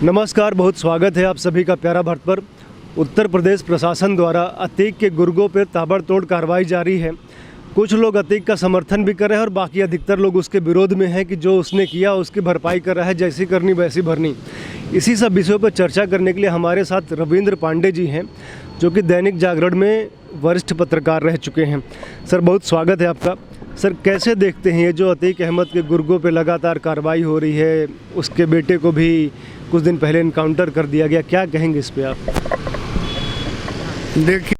नमस्कार, बहुत स्वागत है आप सभी का प्यारा भारत पर। उत्तर प्रदेश प्रशासन द्वारा अतीक के गुर्गों पर ताबड़तोड़ कार्रवाई जारी है। कुछ लोग अतीक का समर्थन भी कर रहे हैं और बाकी अधिकतर लोग उसके विरोध में हैं कि जो उसने किया उसकी भरपाई कर रहा है, जैसी करनी वैसी भरनी। इसी सब विषयों पर चर्चा करने के लिए हमारे साथ रविंद्र पांडे जी हैं, जो कि दैनिक जागरण में वरिष्ठ पत्रकार रह चुके हैं। सर, बहुत स्वागत है आपका। सर, कैसे देखते हैं ये जो अतीक अहमद के गुर्गों पे लगातार कार्रवाई हो रही है, उसके बेटे को भी कुछ दिन पहले इनकाउंटर कर दिया गया, क्या कहेंगे इस पे आप? देखिए,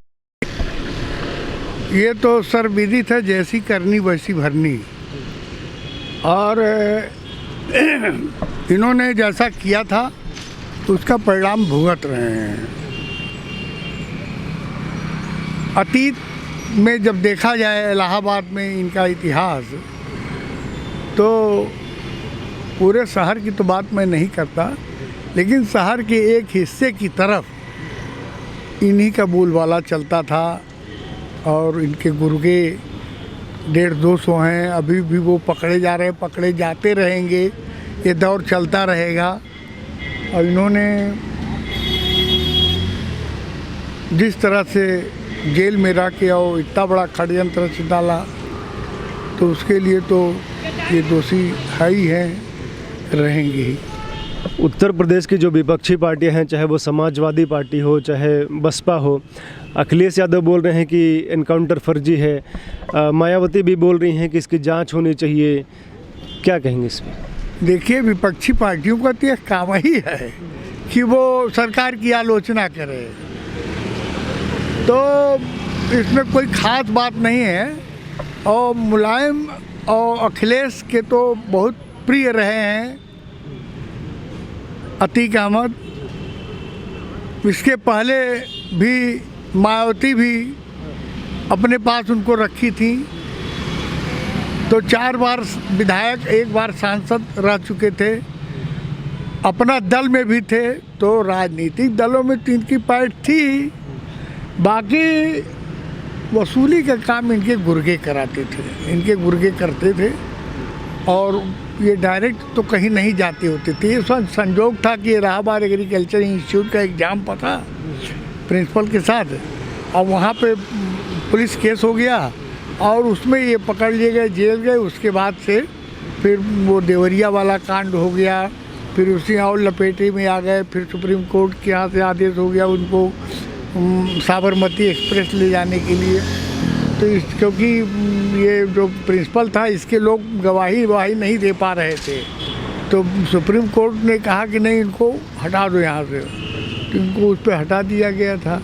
ये तो सर विदित है, जैसी करनी वैसी भरनी। और इन्होंने जैसा किया था उसका परिणाम भुगत रहे हैं। अतीत में जब देखा जाए इलाहाबाद में इनका इतिहास, तो पूरे शहर की तो बात मैं नहीं करता, लेकिन शहर के एक हिस्से की तरफ इन्हीं का बोलबाला चलता था। और इनके गुर्गे 150-200 हैं, अभी भी वो पकड़े जा रहे हैं, पकड़े जाते रहेंगे, ये दौर चलता रहेगा। और इन्होंने जिस तरह से जेल में रह के और इतना बड़ा षड्यंत्र रच डाला, तो उसके लिए तो ये दोषी है ही हैं, रहेंगे ही। उत्तर प्रदेश की जो विपक्षी पार्टियां हैं, चाहे वो समाजवादी पार्टी हो चाहे बसपा हो, अखिलेश यादव बोल रहे हैं कि एनकाउंटर फर्जी है, मायावती भी बोल रही हैं कि इसकी जांच होनी चाहिए, क्या कहेंगे इस पर? देखिए, विपक्षी पार्टियों का तो यह काम ही है कि वो सरकार की आलोचना करे, तो इसमें कोई ख़ास बात नहीं है। और मुलायम और अखिलेश के तो बहुत प्रिय रहे हैं अतीक अहमद। इसके पहले भी मायावती भी अपने पास उनको रखी थी, तो 4 बार विधायक, 1 बार सांसद रह चुके थे, अपना दल में भी थे, तो राजनीतिक दलों में तो इनकी पैठ थी। बाकी वसूली का काम इनके गुर्गे कराते थे, इनके गुर्गे करते थे, और ये डायरेक्ट तो कहीं नहीं जाते होते थे। इस वक्त संजोग था कि इलाहाबाद एग्रीकल्चर इंस्टीट्यूट का एग्ज़ाम था प्रिंसिपल के साथ, और वहाँ पे पुलिस केस हो गया और उसमें ये पकड़ लिए गए, जेल गए। उसके बाद से फिर वो देवरिया वाला कांड हो गया, फिर उसी और लपेटे में आ गए। फिर सुप्रीम कोर्ट के यहाँ से आदेश हो गया उनको साबरमती एक्सप्रेस ले जाने के लिए। तो क्योंकि ये जो प्रिंसिपल था, इसके लोग गवाही नहीं दे पा रहे थे, तो सुप्रीम कोर्ट ने कहा कि नहीं, इनको हटा दो यहाँ से, तो इनको उस पर हटा दिया गया था।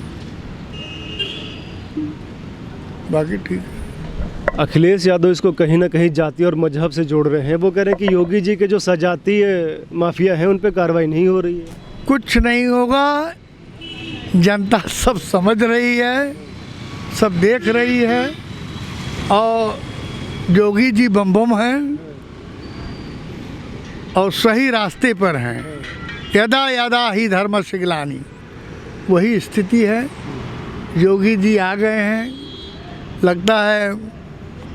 बाकी ठीक है। अखिलेश यादव इसको कहीं ना कहीं जाति और मजहब से जोड़ रहे हैं। वो कह रहे हैं कि योगी जी के जो सजातीय माफिया हैं उन पर कार्रवाई नहीं हो रही है। कुछ नहीं होगा, जनता सब समझ रही है, सब देख रही है, और योगी जी बम बम हैं और सही रास्ते पर हैं। यदा यदा ही धर्मस्य ग्लानि, वही स्थिति है। योगी जी आ गए हैं, लगता है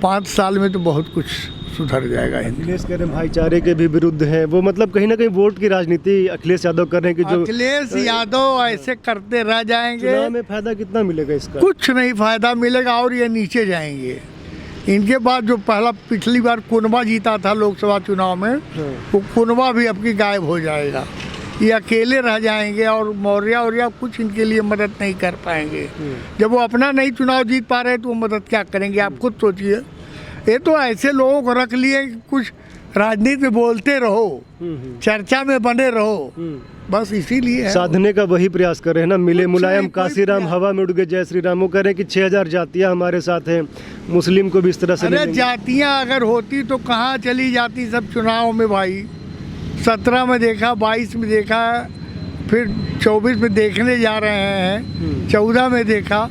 5 साल में तो बहुत कुछ सुधर जाएगा। अखिलेश कह रहे हैं भाईचारे के भी विरुद्ध हैं वो, मतलब कहीं ना कहीं वोट की राजनीति अखिलेश यादव कर रहे हैं कि जो अखिलेश यादव ऐसे करते रह जाएंगे। चुनाव में फायदा कितना मिलेगा इसका? कुछ नहीं फायदा मिलेगा, और ये नीचे जाएंगे। इनके बाद जो पिछली बार कुनबा जीता था लोकसभा चुनाव में, वो कुनबा भी अब की गायब हो जाएगा। ये अकेले रह जाएंगे, और मौर्य कुछ इनके लिए मदद नहीं कर पाएंगे। जब वो अपना नहीं चुनाव जीत पा रहे तो वो मदद क्या करेंगे? आप खुद सोचिए। ये तो ऐसे लोगों को रख लिए कि कुछ राजनीति में बोलते रहो, चर्चा में बने रहो, बस इसीलिए साधने का वही प्रयास कर रहे हैं ना। मिले मुलायम काशीराम, हवा में उड़ गए जय श्री राम। वो कह रहे हैं कि 6000 जातियाँ हमारे साथ हैं, मुस्लिम को भी इस तरह से। अरे जातियाँ अगर होती तो कहाँ चली जाती सब चुनाव में भाई? 17 में देखा, 22 में देखा, फिर 24 में देखने जा रहे हैं, 14 में देखा।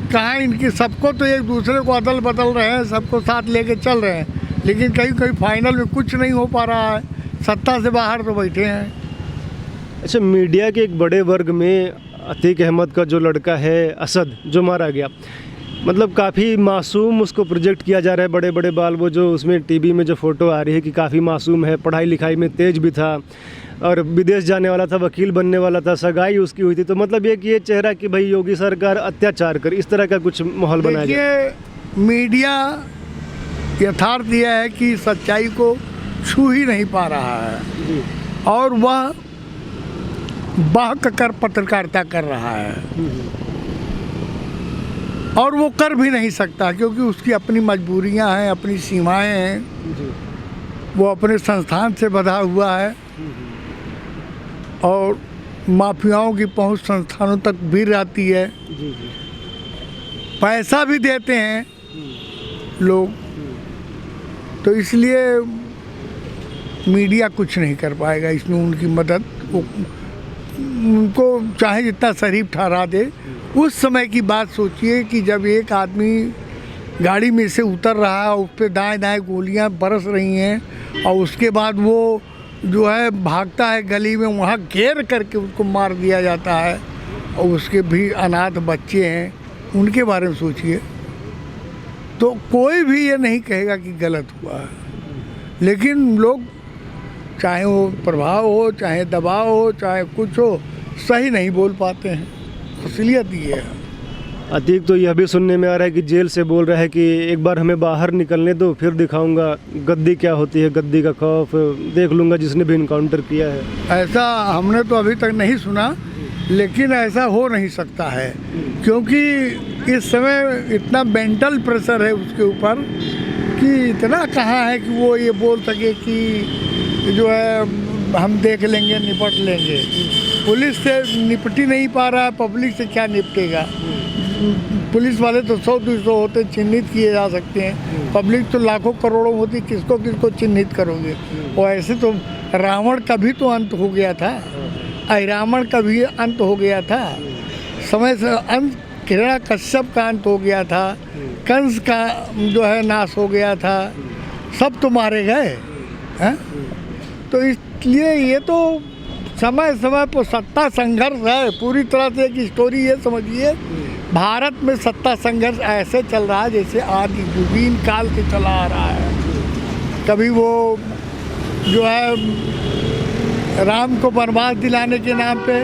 कहाँ इनकी, सबको तो एक दूसरे को अदल बदल रहे हैं, सबको साथ लेके चल रहे हैं, लेकिन कहीं फाइनल में कुछ नहीं हो पा रहा है। सत्ता से बाहर तो बैठे हैं। अच्छा, मीडिया के एक बड़े वर्ग में अतीक अहमद का जो लड़का है असद, जो मारा गया, मतलब काफ़ी मासूम उसको प्रोजेक्ट किया जा रहा है, बड़े बड़े बाल, वो जो उसमें टीवी में जो फ़ोटो आ रही है कि काफ़ी मासूम है, पढ़ाई लिखाई में तेज भी था और विदेश जाने वाला था, वकील बनने वाला था, सगाई उसकी हुई थी। तो मतलब ये कि ये चेहरा कि भाई योगी सरकार अत्याचार कर, इस तरह का कुछ माहौल बनाया जाए। देखिए, मीडिया यथार्थ यह है कि सच्चाई को छू ही नहीं पा रहा है और वह बहक कर पत्रकारिता कर रहा है और वो कर भी नहीं सकता क्योंकि उसकी अपनी मजबूरियां हैं, अपनी सीमाएं हैं। वो अपने संस्थान से बंधा हुआ है और माफियाओं की पहुंच संस्थानों तक भी रहती है। पैसा भी देते हैं लोग, तो इसलिए मीडिया कुछ नहीं कर पाएगा इसमें उनकी मदद। उनको चाहे जितना शरीफ ठहरा दे। उस समय की बात सोचिए कि जब एक आदमी गाड़ी में से उतर रहा है, उस पर दाएँ दाएँ गोलियां बरस रही हैं और उसके बाद वो जो है भागता है गली में, वहाँ घेर करके उसको मार दिया जाता है और उसके भी अनाथ बच्चे हैं, उनके बारे में सोचिए। तो कोई भी ये नहीं कहेगा कि गलत हुआ है, लेकिन लोग चाहे वो प्रभाव हो, चाहे दबाव हो, चाहे कुछ हो, सही नहीं बोल पाते हैं। असलियत ये है। अतीक तो यह भी सुनने में आ रहा है कि जेल से बोल रहा है कि एक बार हमें बाहर निकलने दो, फिर दिखाऊंगा गद्दी क्या होती है, गद्दी का खौफ देख लूँगा जिसने भी इनकाउंटर किया है। ऐसा हमने तो अभी तक नहीं सुना, लेकिन ऐसा हो नहीं सकता है क्योंकि इस समय इतना मेंटल प्रेशर है उसके ऊपर कि इतना कहाँ है कि वो ये बोल सके कि जो है हम देख लेंगे, निपट लेंगे। पुलिस से निपट ही नहीं पा रहा है, पब्लिक से क्या निपटेगा। पुलिस वाले तो 100-200 होते, चिन्हित किए जा सकते हैं। पब्लिक तो लाखों करोड़ों होती, किसको किसको चिन्हित करोगे। और ऐसे तो रावण का भी तो अंत हो गया था, अहिरावण का भी अंत हो गया था, समय से अंत हिरण्यकश्यप का अंत हो गया था, कंस का जो है नाश हो गया था, सब तो मारे गए हैं। तो इसलिए ये तो समय समय पर सत्ता संघर्ष है। पूरी तरह से एक स्टोरी ये समझिए, भारत में सत्ता संघर्ष ऐसे चल रहा है जैसे आदि जुबीन काल से चला आ रहा है। कभी वो जो है राम को वनवास दिलाने के नाम पे,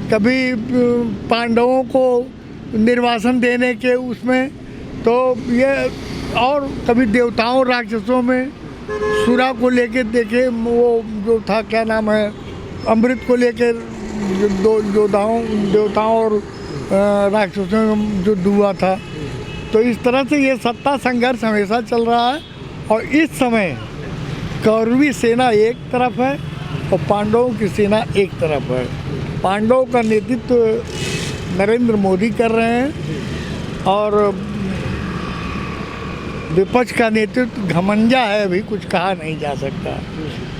कभी पांडवों को निर्वासन देने के उसमें, तो ये, और कभी देवताओं राक्षसों में सुरा को लेके देखे, वो जो था क्या नाम है, अमृत को लेकर दो देवताओं और राक्षसों में जो दुआ था। तो इस तरह से ये सत्ता संघर्ष हमेशा चल रहा है और इस समय कौरवी सेना एक तरफ है और पांडवों की सेना एक तरफ है। पांडवों का नेतृत्व नरेंद्र मोदी कर रहे हैं और विपक्ष का नेतृत्व घमंजा है, अभी कुछ कहा नहीं जा सकता।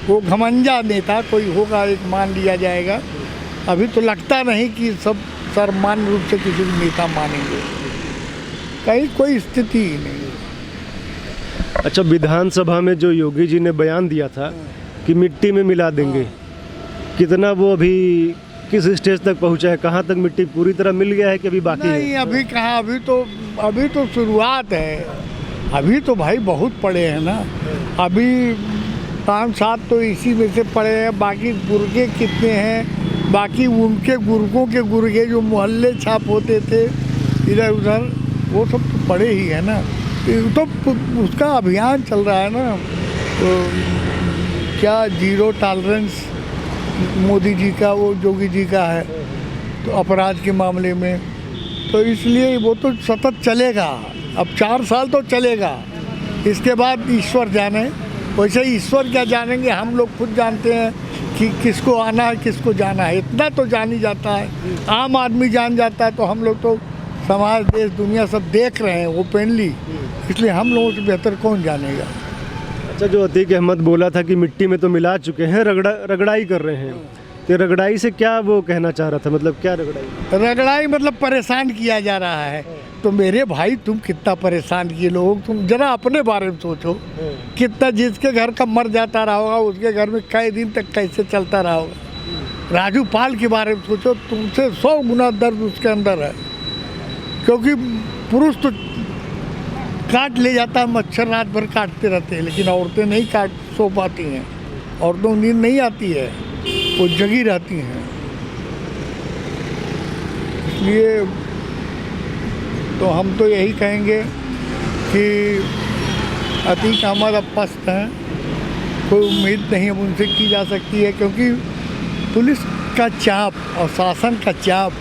वो घमंजा नेता कोई होगा, एक मान लिया जाएगा। अभी तो लगता नहीं कि सब सर्वमान्य रूप से किसी भी नेता मानेंगे, कहीं कोई स्थिति ही नहीं। अच्छा, विधानसभा में जो योगी जी ने बयान दिया था कि मिट्टी में मिला देंगे, कितना वो अभी किस स्टेज तक पहुंचा है? कहाँ तक मिट्टी पूरी तरह मिल गया है कि अभी बाकी है? नहीं, अभी कहाँ, अभी तो शुरुआत है। अभी तो भाई बहुत पड़े हैं ना, अभी 5-7 तो इसी में से पड़े हैं, बाकी गुर्गे कितने हैं, बाकी उनके गुर्गों के गुर्गे जो मोहल्ले छाप होते थे इधर उधर, वो सब तो पड़े ही है ना। तो उसका अभियान चल रहा है ना, तो क्या जीरो टॉलरेंस मोदी जी का, वो योगी जी का है तो अपराध के मामले में, तो इसलिए वो तो सतत चलेगा। अब 4 साल तो चलेगा, इसके बाद ईश्वर जाने। वैसे ईश्वर क्या जानेंगे, हम लोग खुद जानते हैं कि किसको आना है किसको जाना है, इतना तो जान ही जाता है, आम आदमी जान जाता है। तो हम लोग तो समाज, देश, दुनिया सब देख रहे हैं ओपनली, इसलिए हम लोगों से बेहतर कौन जानेगा। अच्छा, जो अतीक अहमद बोला था कि मिट्टी में तो मिला चुके हैं, रगड़ाई कर रहे हैं, तो रगड़ाई से क्या वो कहना चाह रहा था? मतलब क्या रगड़ाई? रगड़ाई मतलब परेशान किया जा रहा है। तो मेरे भाई, तुम कितना परेशान किए लोग, तुम जरा अपने बारे में सोचो। कितना जिसके घर का मर जाता रहा होगा, उसके घर में कई दिन तक कैसे चलता रहा होगा। राजू पाल के बारे में सोचो, तुमसे 100 गुना दर्द उसके अंदर है, क्योंकि पुरुष तो काट ले जाता है मच्छर, रात भर काटते रहते हैं, लेकिन औरतें नहीं काट सो पाती हैं, औरतों नींद नहीं आती है, वो जगी रहती हैं। इसलिए तो हम तो यही कहेंगे कि अतीक अहमद अब पस्त हैं, कोई उम्मीद नहीं अब उनसे की जा सकती है, क्योंकि पुलिस का चाप और शासन का चाप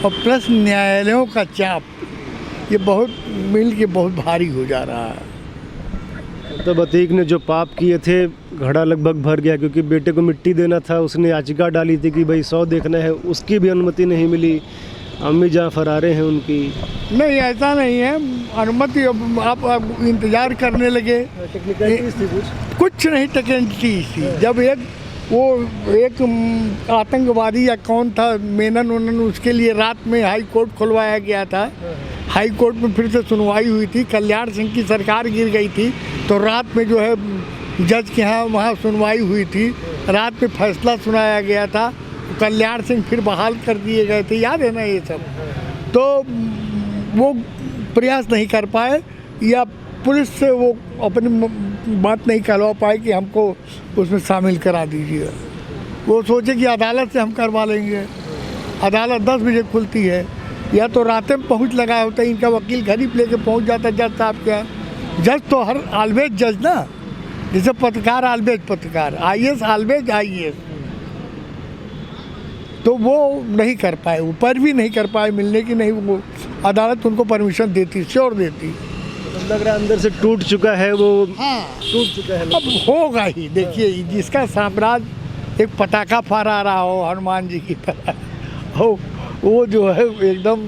और प्लस न्यायालयों का चाप, ये बहुत मिल के बहुत भारी हो जा रहा है। तब अतीक ने जो पाप किए थे घड़ा लगभग भर गया, क्योंकि बेटे को मिट्टी देना था, उसने याचिका डाली थी कि भाई 100 देखना है, उसकी भी अनुमति नहीं मिली। अम्मी जहाँ फरारे हैं उनकी। नहीं, ऐसा नहीं है, अनुमति अब आप इंतज़ार करने लगे। टेक्निकलिटीज थी कुछ नहीं, टेक्निकलिटीज थी। जब एक आतंकवादी या कौन था, मेनन, उसके लिए रात में हाई कोर्ट खुलवाया गया था। हाई कोर्ट में फिर से सुनवाई हुई थी, कल्याण सिंह की सरकार गिर गई थी, तो रात में जो है जज के यहाँ वहाँ सुनवाई हुई थी, रात में फैसला सुनाया गया था, कल्याण सिंह फिर बहाल कर दिए गए थे, याद है ना ये सब। तो वो प्रयास नहीं कर पाए या पुलिस से वो अपनी बात नहीं कहलवा पाए कि हमको उसमें शामिल करा दीजिए। वो सोचे कि अदालत से हम करवा लेंगे, अदालत 10 बजे खुलती है, या तो रात में पहुँच लगाया होता है, इनका वकील घर ही लेके पहुँच जाता जज साहब के। जज तो हर ऑलवेज जज ना, जैसे पत्रकार ऑलवेज पत्रकार, IAS ऑलवेज IAS। तो वो नहीं कर पाए, ऊपर भी नहीं कर पाए, मिलने की नहीं, वो अदालत उनको परमिशन देती, श्योर देती। लग रहा है अंदर से टूट चुका है वो। हाँ, टूट चुका है। अब होगा ही। देखिए, जिसका साम्राज्य एक पटाखा फहरा रहा हो हनुमान जी की तरह हो, वो जो है एकदम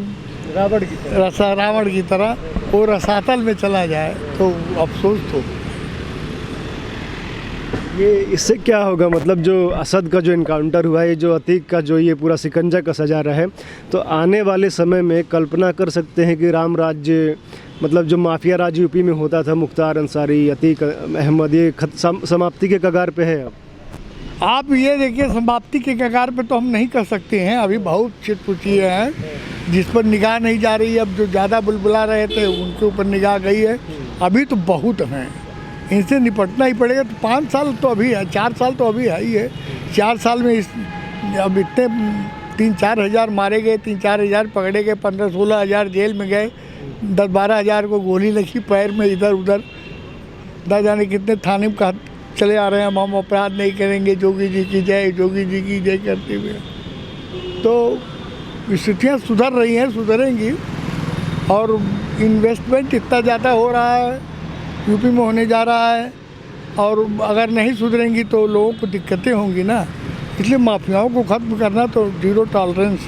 रावण की तरह वो रसातल में चला जाए तो अफसोस तो। ये इससे क्या होगा, मतलब जो असद का जो इनकाउंटर हुआ है, जो अतीक का जो ये पूरा शिकंजा कसा जा रहा है, तो आने वाले समय में कल्पना कर सकते हैं कि राम राज्य, मतलब जो माफिया राज यूपी में होता था, मुख्तार अंसारी, अतीक अहमद, ये समाप्ति के कगार पे है। अब आप ये देखिए, समाप्ति के कगार पे तो हम नहीं कर सकते हैं, अभी बहुत चिटपुटिए हैं जिस पर निगाह नहीं जा रही है। अब जो ज़्यादा बुलबुला रहे थे उनके ऊपर निगाह गई है, अभी तो बहुत हैं, इनसे निपटना ही पड़ेगा। तो 5 साल तो अभी है, 4 साल तो अभी है ही है। 4 साल में अब इतने 3-4 हज़ार मारे गए, 3-4 हज़ार पकड़े गए, 15-16 हज़ार जेल में गए, 10-12 हज़ार को गोली लगी पैर में, इधर उधर न जाने कितने थाने में कहा चले आ रहे हैं, हम अपराध नहीं करेंगे, जोगी जी की जय, जोगी जी की जय करते हुए। तो स्थितियाँ सुधर रही हैं, सुधरेंगी, और इन्वेस्टमेंट इतना ज़्यादा हो रहा है, यूपी में होने जा रहा है, और अगर नहीं सुधरेंगी तो लोगों को दिक्कतें होंगी ना। इसलिए माफियाओं को ख़त्म करना तो 0 टॉलरेंस।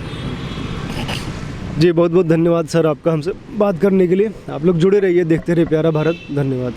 जी बहुत बहुत धन्यवाद सर आपका हमसे बात करने के लिए। आप लोग जुड़े रहिए, देखते रहिए प्यारा भारत। धन्यवाद।